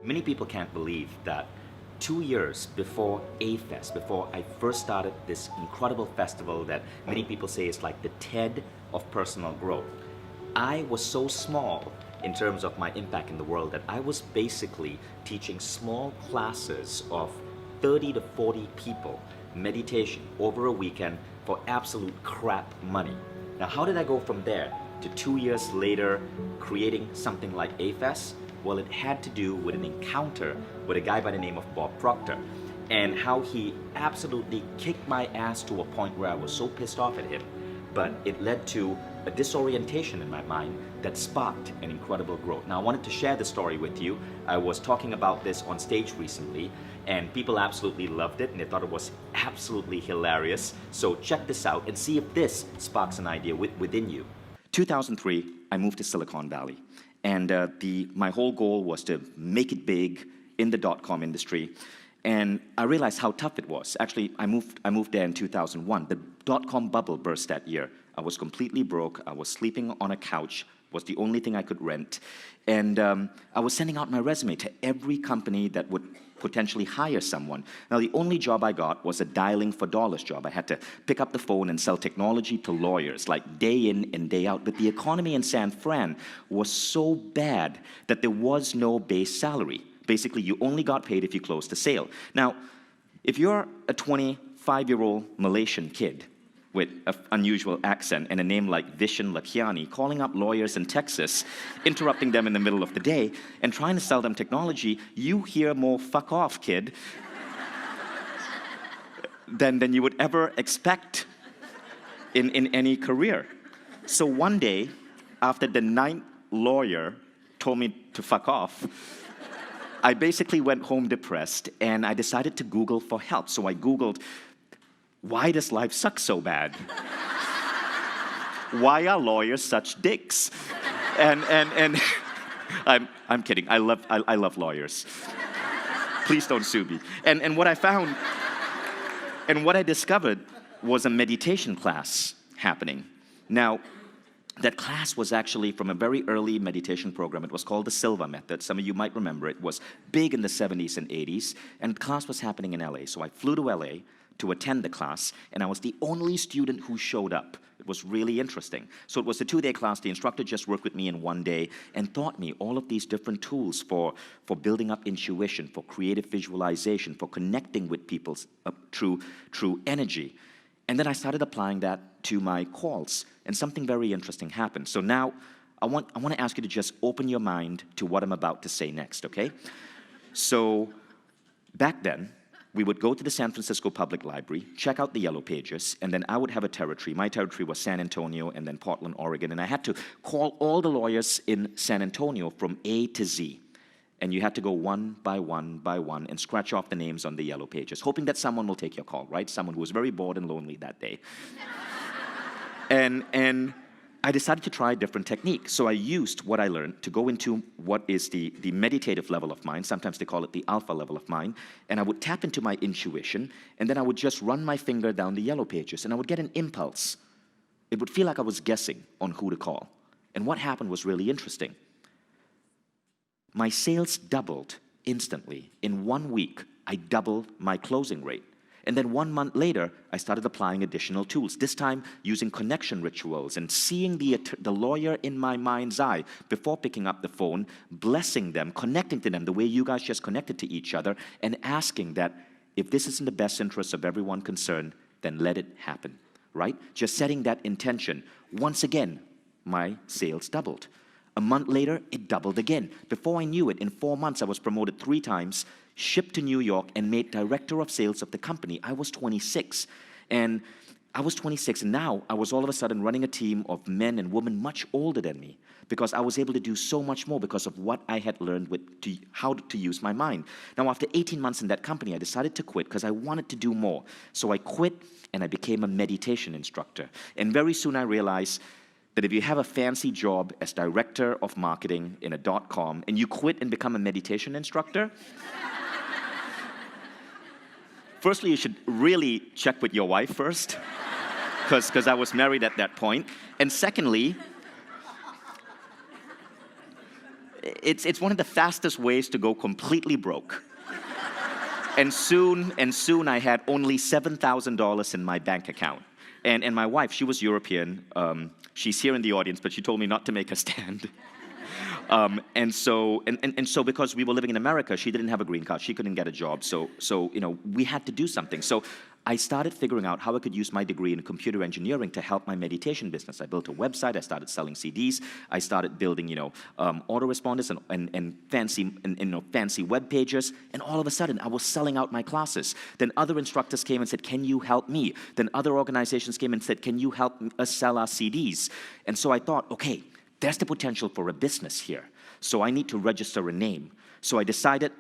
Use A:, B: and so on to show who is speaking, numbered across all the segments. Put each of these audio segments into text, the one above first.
A: Many people can't believe that 2 years before A-Fest, before I first started this incredible festival that many people say is like the TED of personal growth, I was so small in terms of my impact in the world that I was basically teaching small classes of 30 to 40 people meditation over a weekend for absolute crap money. Now, how did I go from there to 2 years later creating something like A-Fest? Well, it had to do with an encounter with a guy by the name of Bob Proctor and how he absolutely kicked my ass to a point where I was so pissed off at him. But it led to a disorientation in my mind that sparked an incredible growth. Now, I wanted to share the story with you. I was talking about this on stage recently, and people absolutely loved it, and they thought it was absolutely hilarious. So check this out and see if this sparks an idea within you. 2003, I moved to Silicon Valley. And my whole goal was to make it big in the dot-com industry. And I realized how tough it was. Actually, I moved there in 2001. The dot-com bubble burst that year. I was completely broke. I was sleeping on a couch. Was the only thing I could rent. And I was sending out my resume to every company that would potentially hire someone. Now, the only job I got was a dialing for dollars job. I had to pick up the phone and sell technology to lawyers, like day in and day out. But the economy in San Fran was so bad that there was no base salary. Basically, you only got paid if you closed the sale. Now, if you're a 25-year-old Malaysian kid with an unusual accent and a name like Vishen Lakhiani, calling up lawyers in Texas, interrupting them in the middle of the day, and trying to sell them technology, you hear more "fuck off, kid" than you would ever expect in any career. So one day, after the ninth lawyer told me to fuck off, I basically went home depressed, and I decided to Google for help. So I Googled, why does life suck so bad? Why are lawyers such dicks? And I'm kidding. I love lawyers. Please don't sue me. And what I found, and what I discovered was a meditation class happening. Now, that class was actually from a very early meditation program. It was called the Silva Method. Some of you might remember it. It was big in the 70s and 80s, and the class was happening in LA. So I flew to LA to attend the class, and I was the only student who showed up. It was really interesting. So it was a 2-day class. The instructor just worked with me in one day and taught me all of these different tools for building up intuition, for creative visualization, for connecting with people through energy. And then I started applying that to my calls, and something very interesting happened. So now I want to ask you to just open your mind to what I'm about to say next, okay? So back then, we would go to the San Francisco Public Library, check out the Yellow Pages, and then I would have a territory. My territory was San Antonio and then Portland, Oregon, and I had to call all the lawyers in San Antonio from A to Z. And you had to go one by one and scratch off the names on the Yellow Pages, hoping that someone will take your call, right? Someone who was very bored and lonely that day. And I decided to try a different technique. So I used what I learned to go into what is the meditative level of mind. Sometimes they call it the alpha level of mind. And I would tap into my intuition, and then I would just run my finger down the Yellow Pages, and I would get an impulse. It would feel like I was guessing on who to call. And what happened was really interesting. My sales doubled instantly. In 1 week, I doubled my closing rate. And then 1 month later, I started applying additional tools, this time using connection rituals and seeing the lawyer in my mind's eye before picking up the phone, blessing them, connecting to them the way you guys just connected to each other, and asking that if this is in the best interest of everyone concerned, then let it happen, right? Just setting that intention. Once again, my sales doubled. A month later, it doubled again. Before I knew it, in 4 months, I was promoted 3 times, shipped to New York, and made director of sales of the company. I was 26. And now I was all of a sudden running a team of men and women much older than me, because I was able to do so much more because of what I had learned how to use my mind. Now, after 18 months in that company, I decided to quit because I wanted to do more. So I quit, and I became a meditation instructor. And very soon I realized that if you have a fancy job as director of marketing in a .com and you quit and become a meditation instructor, firstly, you should really check with your wife first, because I was married at that point. And secondly, it's one of the fastest ways to go completely broke. And soon I had only $7,000 in my bank account. And my wife, she was European. She's here in the audience, but she told me not to make a stand. And so because we were living in America, she didn't have a green card. She couldn't get a job. So we had to do something. So I started figuring out how I could use my degree in computer engineering to help my meditation business. I built a website. I started selling CDs. I started building, autoresponders and fancy web pages. And all of a sudden, I was selling out my classes. Then other instructors came and said, "Can you help me?" Then other organizations came and said, "Can you help us sell our CDs?" And so I thought, okay, there's the potential for a business here. So I need to register a name. So I decided,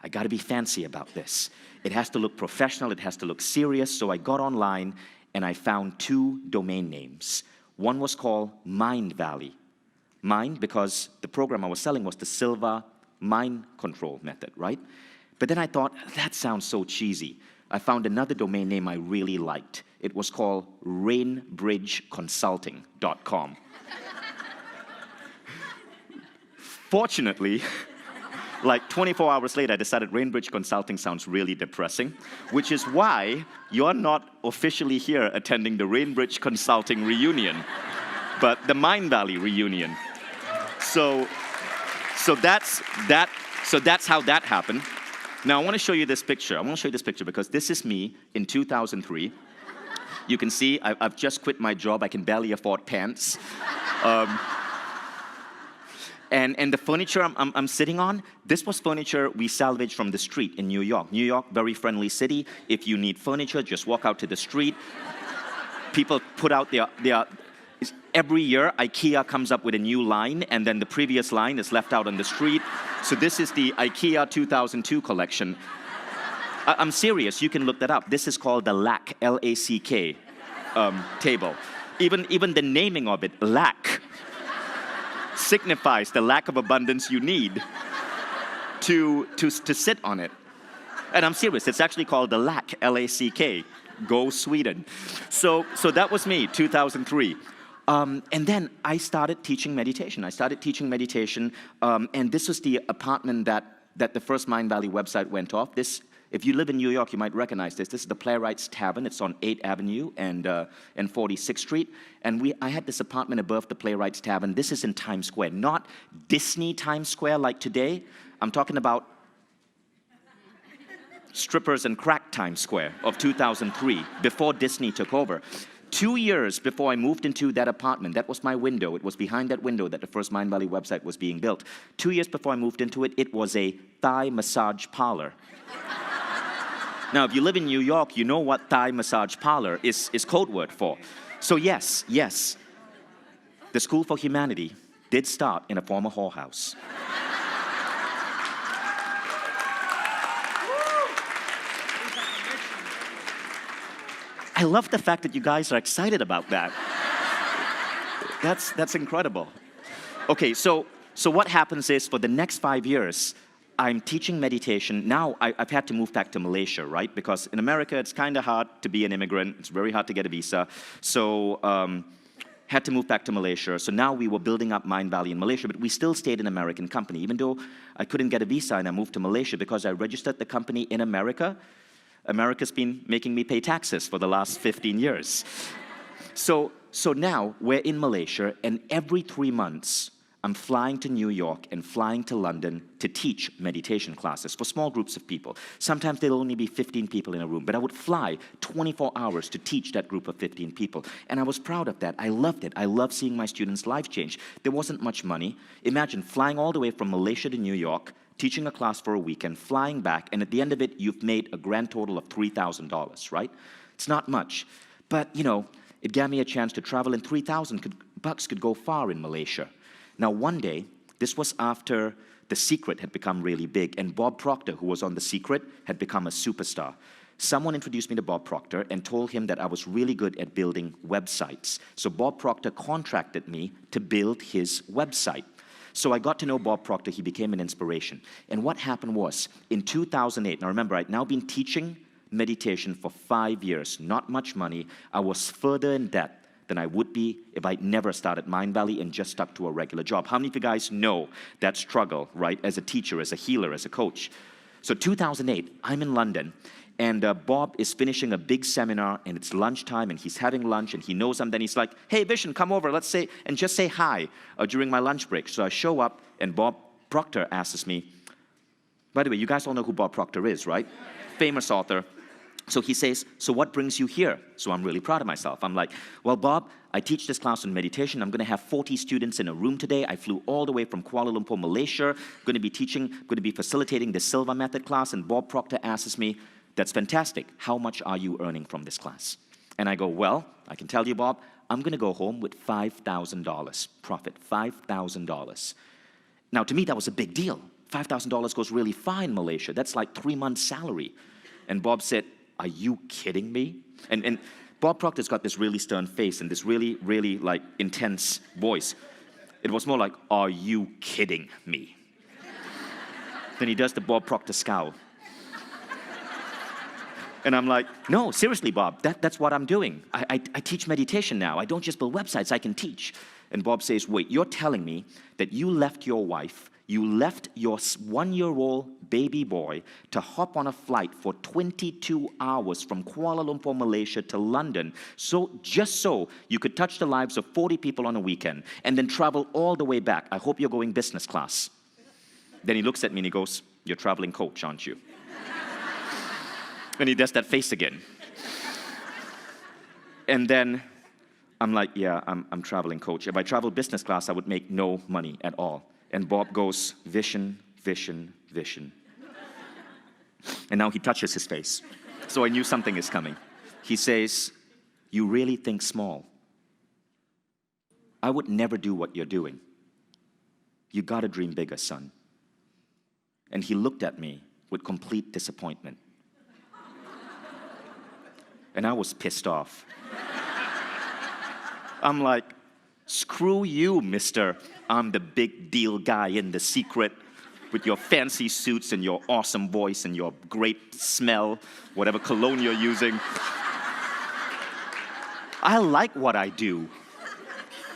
A: I got to be fancy about this. It has to look professional. It has to look serious. So I got online, and I found 2 domain names. One was called Mind Valley. Mind, because the program I was selling was the Silva mind control method, right? But then I thought, that sounds so cheesy. I found another domain name I really liked. It was called rainbridgeconsulting.com. Fortunately, like 24 hours later, I decided Rainbridge Consulting sounds really depressing, which is why you're not officially here attending the Rainbridge Consulting reunion, but the Mind Valley reunion. So that's how that happened. Now I want to show you this picture. I want to show you this picture because this is me in 2003. You can see I've just quit my job. I can barely afford pants. And the furniture I'm sitting on, this was furniture we salvaged from the street in New York. New York, very friendly city. If you need furniture, just walk out to the street. People put out their every year, IKEA comes up with a new line, and then the previous line is left out on the street. So this is the IKEA 2002 collection. I'm serious, you can look that up. This is called the LACK, L-A-C-K, table. Even the naming of it, lack, signifies the lack of abundance you need to sit on it. And I'm serious, it's actually called the LACK, L-A-C-K. Go Sweden. So that was me, 2003. And then I started teaching meditation. And this was the apartment that the first Mind Valley website went off. This, if you live in New York, you might recognize this. This is the Playwrights Tavern. It's on 8th Avenue and 46th Street. And I had this apartment above the Playwrights Tavern. This is in Times Square, not Disney Times Square like today. I'm talking about strippers and crack Times Square of 2003, before Disney took over. 2 years before I moved into that apartment, that was my window. It was behind that window that the first Mind Valley website was being built. 2 years before I moved into it, it was a Thai massage parlor. Now, if you live in New York, you know what Thai massage parlor is code word for. So yes, the School for Humanity did start in a former whorehouse. I love the fact that you guys are excited about that. That's incredible. Okay, so what happens is for the next 5 years, I'm teaching meditation. Now I've had to move back to Malaysia, right? Because in America, it's kind of hard to be an immigrant. It's very hard to get a visa. So had to move back to Malaysia. So now we were building up Mind Valley in Malaysia, but we still stayed an American company. Even though I couldn't get a visa and I moved to Malaysia because I registered the company in America, America's been making me pay taxes for the last 15 years. So now we're in Malaysia, and every 3 months, I'm flying to New York and flying to London to teach meditation classes for small groups of people. Sometimes there'll only be 15 people in a room, but I would fly 24 hours to teach that group of 15 people. And I was proud of that. I loved it. I loved seeing my students' life change. There wasn't much money. Imagine flying all the way from Malaysia to New York, teaching a class for a weekend, flying back, and at the end of it, you've made a grand total of $3,000, right? It's not much. But, it gave me a chance to travel, and $3,000 could go far in Malaysia. Now, one day, this was after The Secret had become really big, and Bob Proctor, who was on The Secret, had become a superstar. Someone introduced me to Bob Proctor and told him that I was really good at building websites. So Bob Proctor contracted me to build his website. So I got to know Bob Proctor. He became an inspiration. And what happened was, in 2008, now remember, I'd now been teaching meditation for 5 years, not much money. I was further in debt than I would be if I never started Mindvalley and just stuck to a regular job. How many of you guys know that struggle, right, as a teacher, as a healer, as a coach? So 2008, I'm in London, and Bob is finishing a big seminar, and it's lunchtime, and he's having lunch, and he knows I'm then. He's like, hey, Vishen, come over, let's say, and just say hi during my lunch break. So I show up, and Bob Proctor asks me, by the way, you guys all know who Bob Proctor is, right? Famous author. So he says, so what brings you here? So I'm really proud of myself. I'm like, well, Bob, I teach this class on meditation. I'm going to have 40 students in a room today. I flew all the way from Kuala Lumpur, Malaysia. I'm going to be teaching, going to be facilitating the Silva Method class. And Bob Proctor asks me, that's fantastic. How much are you earning from this class? And I go, well, I can tell you, Bob, I'm going to go home with $5,000 profit, $5,000. Now, to me, that was a big deal. $5,000 goes really far in Malaysia. That's like 3 months' salary. And Bob said, are you kidding me? And Bob Proctor's got this really stern face and this really, really like intense voice. It was more like, are you kidding me? Then he does the Bob Proctor scowl. And I'm like, no, seriously, Bob, that's what I'm doing. I teach meditation now. I don't just build websites, I can teach. And Bob says, wait, you're telling me that you left your wife, you left your 1-year-old baby boy to hop on a flight for 22 hours from Kuala Lumpur, Malaysia to London, just so you could touch the lives of 40 people on a weekend, and then travel all the way back. I hope you're going business class. Then he looks at me and he goes, you're a traveling coach, aren't you? And he does that face again. And then I'm like, yeah, I'm traveling coach. If I travel business class, I would make no money at all. And Bob goes, Vishen, Vishen, Vishen. And now he touches his face. So I knew something is coming. He says, you really think small. I would never do what you're doing. You gotta dream bigger, son. And he looked at me with complete disappointment. And I was pissed off. I'm like, screw you, mister. I'm the big deal guy in The Secret with your fancy suits and your awesome voice and your great smell, whatever cologne you're using. I like what I do.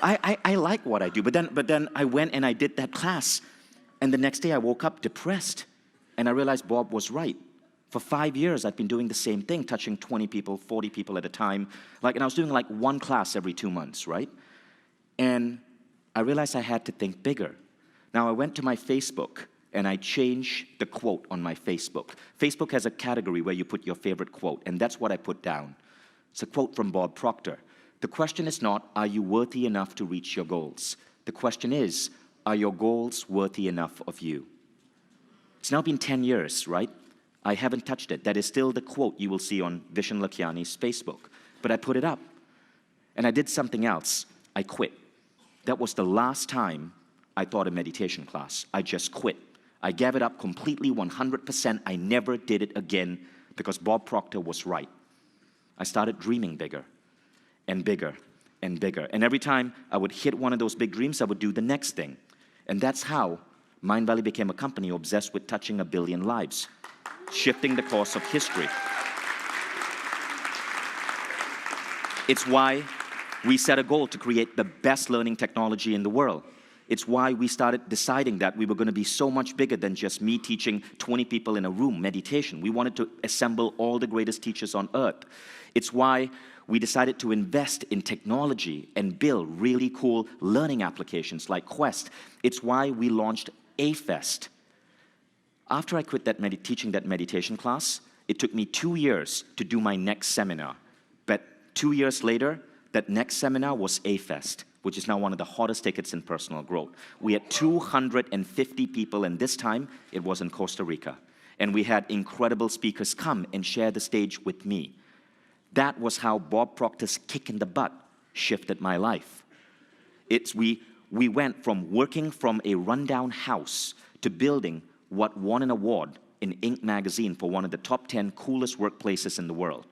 A: I like what I do. But then I went and I did that class. And the next day I woke up depressed. And I realized Bob was right. For 5 years, I've been doing the same thing, touching 20 people, 40 people at a time. And I was doing like one class every 2 months, right? And I realized I had to think bigger. Now, I went to my Facebook, and I changed the quote on my Facebook. Facebook has a category where you put your favorite quote, and that's what I put down. It's a quote from Bob Proctor. The question is not, are you worthy enough to reach your goals? The question is, are your goals worthy enough of you? It's now been 10 years, right? I haven't touched it. That is still the quote you will see on Vishen Lakhiani's Facebook. But I put it up. And I did something else. I quit. That was the last time I taught a meditation class. I just quit. I gave it up completely, 100%. I never did it again because Bob Proctor was right. I started dreaming bigger and bigger and bigger. And every time I would hit one of those big dreams, I would do the next thing. And that's how Mindvalley became a company obsessed with touching 1 billion lives, shifting the course of history. It's why we set a goal to create the best learning technology in the world. It's why we started deciding that we were going to be so much bigger than just me teaching 20 people in a room meditation. We wanted to assemble all the greatest teachers on earth. It's why we decided to invest in technology and build really cool learning applications like Quest. It's why we launched A-Fest. After I quit teaching that meditation class, it took me 2 years to do my next seminar. But 2 years later, that next seminar was A-Fest, which is now one of the hottest tickets in personal growth. We had 250 people, and this time it was in Costa Rica. And we had incredible speakers come and share the stage with me. That was how Bob Proctor's kick in the butt shifted my life. We went from working from a rundown house to building what won an award in Inc. magazine for one of the top 10 coolest workplaces in the world.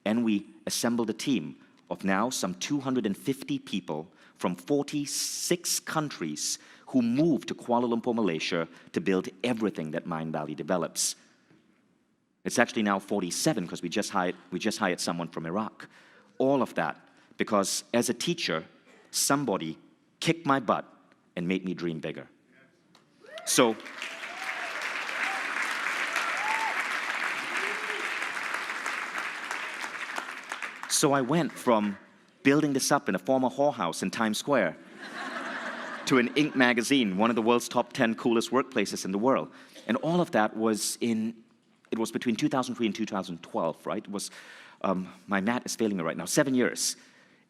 A: And we assembled a team of now some 250 people from 46 countries who moved to Kuala Lumpur, Malaysia to build everything that Mindvalley develops. It's actually now 47 because we just hired someone from Iraq. All of that because as a teacher, somebody kicked my butt and made me dream bigger. So I went from building this up in a former whorehouse in Times Square to an Inc. magazine, one of the world's top 10 coolest workplaces in the world. And all of that was between 2003 and 2012, right? It was, my math is failing me right now, 7 years.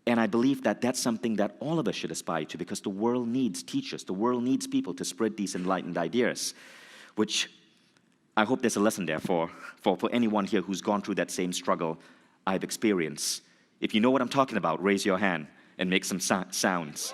A: And I believe that that's something that all of us should aspire to, because the world needs teachers, the world needs people to spread these enlightened ideas, which I hope there's a lesson there for anyone here who's gone through that same struggle I've experienced. If you know what I'm talking about, raise your hand and make some sounds.